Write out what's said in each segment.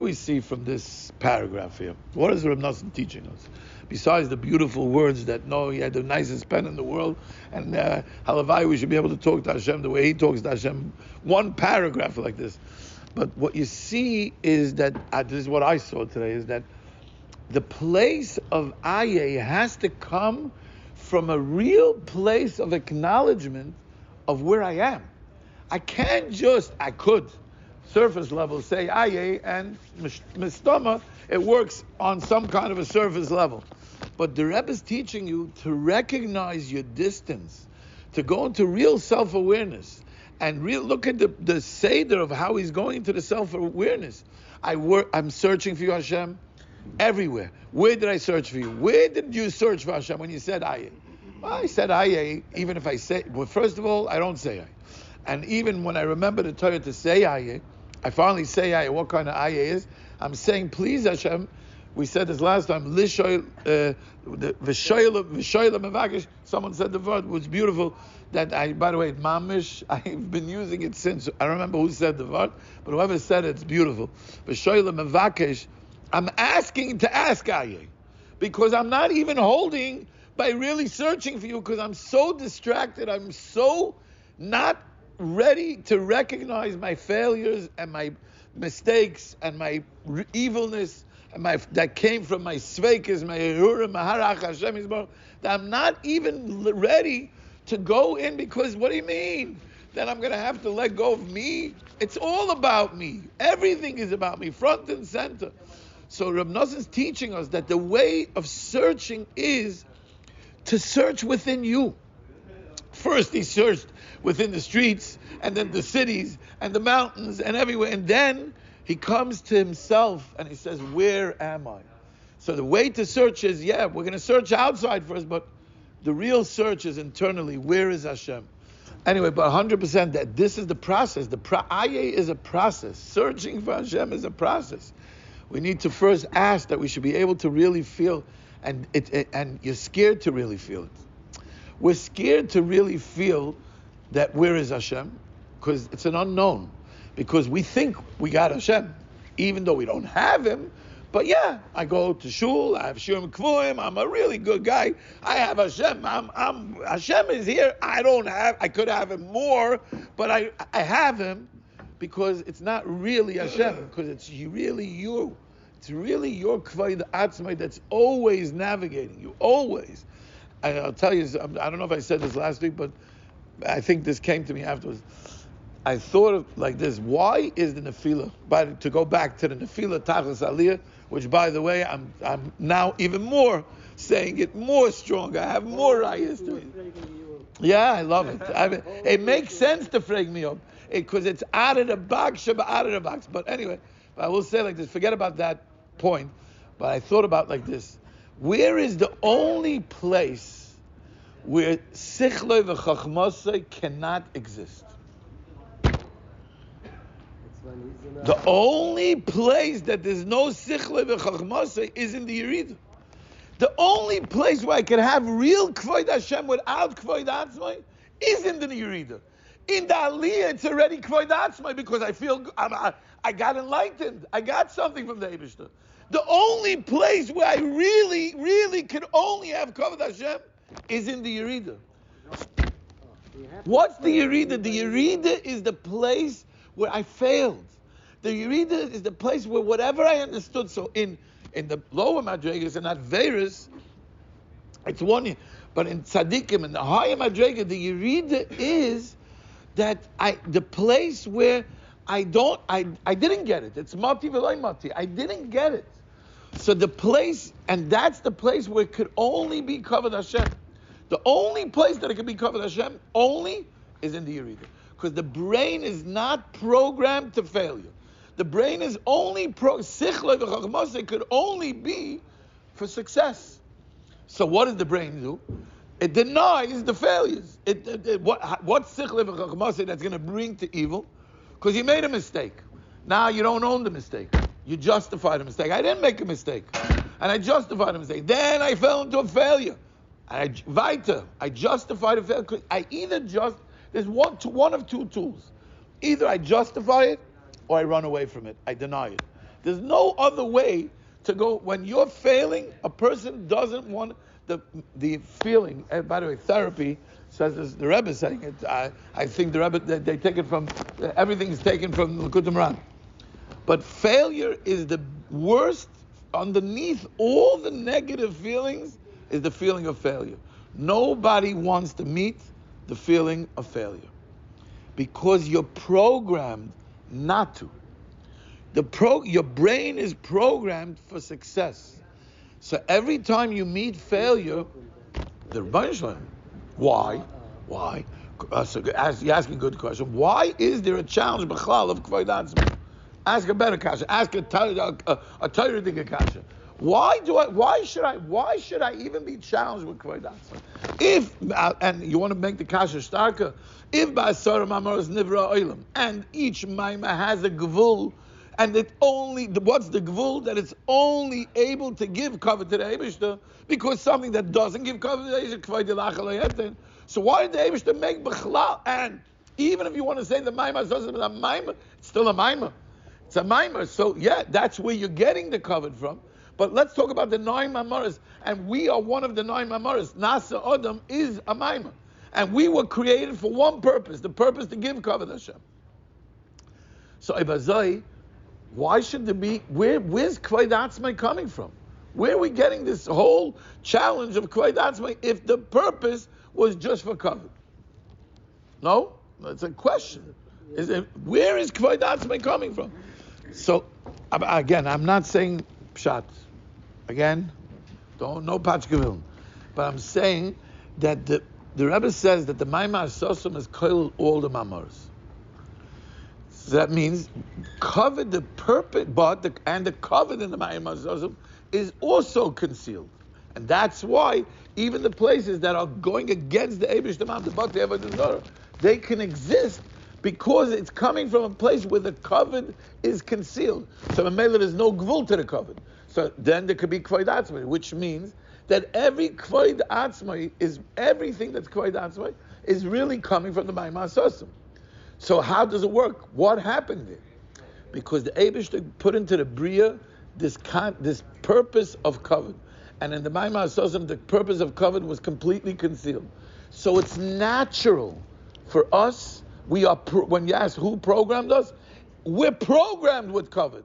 we see from this paragraph here? What is Rebbe Nachman teaching us? Besides the beautiful words that no, he had the nicest pen in the world, and halavai, we should be able to talk to Hashem the way he talks to Hashem. One paragraph like this. But what you see is that, this is what I saw today, is that the place of Aye has to come from a real place of acknowledgement of where I am. I can't just, I could, surface level, say Aye, and mistama, it works on some kind of a surface level. But the Rebbe is teaching you to recognize your distance, to go into real self-awareness, and look at the seder of how he's going to the self-awareness. I'm searching for you, Hashem, everywhere. Where did I search for you? Where did you search for Hashem when you said Aye? Well, I said Aye, even if I say, well, first of all, I don't say Aye. And even when I remember the Torah to say Aye, I finally say Aye. What kind of Aye is? I'm saying, please Hashem. We said this last time. Someone said the word was beautiful. That by the way, mamish. I've been using it since. I don't remember who said the word, but whoever said it's beautiful. I'm asking to ask Aye, because I'm not even holding by really searching for you, because I'm so distracted. I'm so not ready to recognize my failures and my mistakes and my evilness and that came from my sveikas, my erurim, my harach Hashem Yisborach, that I'm not even ready to go in, because what do you mean? That I'm going to have to let go of me? It's all about me. Everything is about me, front and center. So Rebbe Nachman is teaching us that the way of searching is to search within you. First he searched within the streets, and then the cities, and the mountains, and everywhere, and then he comes to himself and he says, where am I? So the way to search is, we're going to search outside first, but the real search is internally. Where is Hashem? Anyway, but 100% that this is the process. Aye is a process. Searching for Hashem is a process. We need to first ask that we should be able to really feel, and you're scared to really feel it. We're scared to really feel that where is Hashem, because it's an unknown. Because we think we got Hashem, even though we don't have Him. But I go to shul, I have shiurim kvuim, I'm a really good guy. I have Hashem. Hashem is here. I could have Him more, but I have Him because it's not really Hashem, because it's really you. It's really your kvod atzmai that's always navigating you, always. And I'll tell you, I don't know if I said this last week, but I think this came to me afterwards. I thought of like this: why is the nefila? To go back to the nefila tachlis aliyah, which, by the way, I'm now even more saying it more strong. I have more rayas to it. Yeah, I love it. It makes sense to frag me up because it's out of the box, out of the box. But anyway, I will say like this: forget about that point. But I thought about like this: where is the only place where sichloi v'chachmasai cannot exist? The only place that there's no sichle v'chachmasei is in the Yerida. The only place where I can have real kvod Hashem without kvod atzmai is in the Yerida. In the Aliyah, it's already kvod atzmai because I feel I got enlightened. I got something from the Eibishter. The only place where I really, really can only have kvod Hashem is in the Yerida. What's the Yerida? The Yerida is the place where I failed. The Yerida is the place where whatever I understood. So in the lower madrigas and not Veris, it's one. But in tzaddikim and the higher madriga, the Yerida is that the place where I didn't get it. It's mati v'loy mati. I didn't get it. So the place, and that's the place where it could only be covered Hashem. The only place that it could be covered Hashem only is in the Yerida. Because the brain is not programmed to failure. The brain is only sichle v'chachmasei could only be for success. So what does the brain do? It denies the failures. What's sichle v'chachmasei that's going to bring to evil? Because you made a mistake. Now you don't own the mistake. You justify the mistake. I didn't make a mistake, and I justified the mistake. Then I fell into a failure. And I justified a failure. There's one of two tools. Either I justify it or I run away from it. I deny it. There's no other way to go. When you're failing, a person doesn't want the feeling. And by the way, therapy says this, the Rebbe is saying it. I think the Rebbe, they take it from, everything's taken from L'Kutei Moharan. But failure is the worst. Underneath all the negative feelings is the feeling of failure. Nobody wants to meet the feeling of failure because you're programmed not to. Your brain is programmed for success. So every time you meet failure, the Rebbe Nachman, why? So you're asking a good question. Why is there a challenge b'chlal of Kvod Atzmai? Ask a better kasha. Ask a Torah thing kasha. Why should I even be challenged with Kvod Atzmai? If and you want to make the kasha starker, if ba'asara mamaros nivra olam, and each maima has a gvul, and what's the gvul? That it's only able to give cover to the Eibishter, because something that doesn't give cover to the Eibishter, so why did the Eibishter make b'chlal? And even if you want to say the maima is a maima, it's still a maima. It's a maima. So yeah, that's where you're getting the cover from. But let's talk about the 9 mamaras, and we are one of the 9 mamaras. Nasa Adam is a maima, and we were created for one purpose: the purpose to give cover to Hashem. So Ibazai, why should there be? Where's Kvod Atzmai coming from? Where are we getting this whole challenge of Kvod Atzmai if the purpose was just for cover? No, that's a question. Where is Kvod Atzmai coming from? So again, I'm not saying pshat. Again, no patchgevil, but I'm saying that the Rebbe says that the Maimar Sosum is kollel all the mamaras. So that means covered the purpose, and the covered in the Maimar Sosum is also concealed, and that's why even the places that are going against the Eibush Tamam, the Bhakti Avodah Zarah, they can exist because it's coming from a place where the covered is concealed. So in Mela there's no gvul to the covered. So then there could be Kvod Atzmai, which means that every Kvod Atzmai is everything that's Kvod Atzmai is really coming from the Maimar Sosum. So how does it work? What happened there? Because the Eibishter put into the Bria this purpose of covered, and in the Maimar Sosum the purpose of covered was completely concealed. So it's natural for us. We are when you ask who programmed us, we're programmed with covered.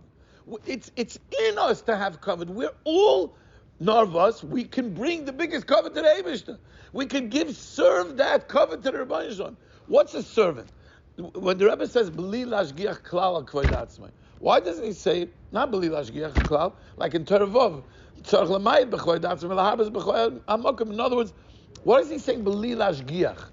It's in us to have covered. We're all narvas. We can bring the biggest cover to the Eibishter. We can serve that cover to the Rebbe Nachman. What's a servant? When the Rebbe says b'li lashgiach klal al Kvod Atzmai, why doesn't he say not b'li lashgiach klal like in Torah Vov? Tzarich lamayit b'Kvod Atzmai lahabas b'Kvod Amokim. In other words, what is he saying b'li lashgiach?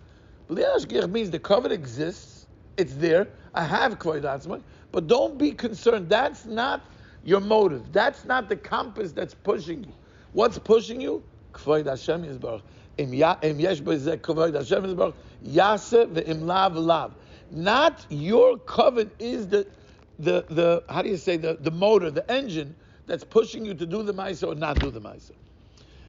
B'li lashgiach means the cover exists. It's there. I have Kvod Atzmai. But don't be concerned. That's not your motive. That's not the compass that's pushing you. What's pushing you? Kvod Hashem Yisbarach. Im yesh b'zeh Kvod Hashem Yisbarach yaseh ve'im lav lav. Not your covet is the how do you say the motor, the engine that's pushing you to do the ma'aser or not do the ma'aser.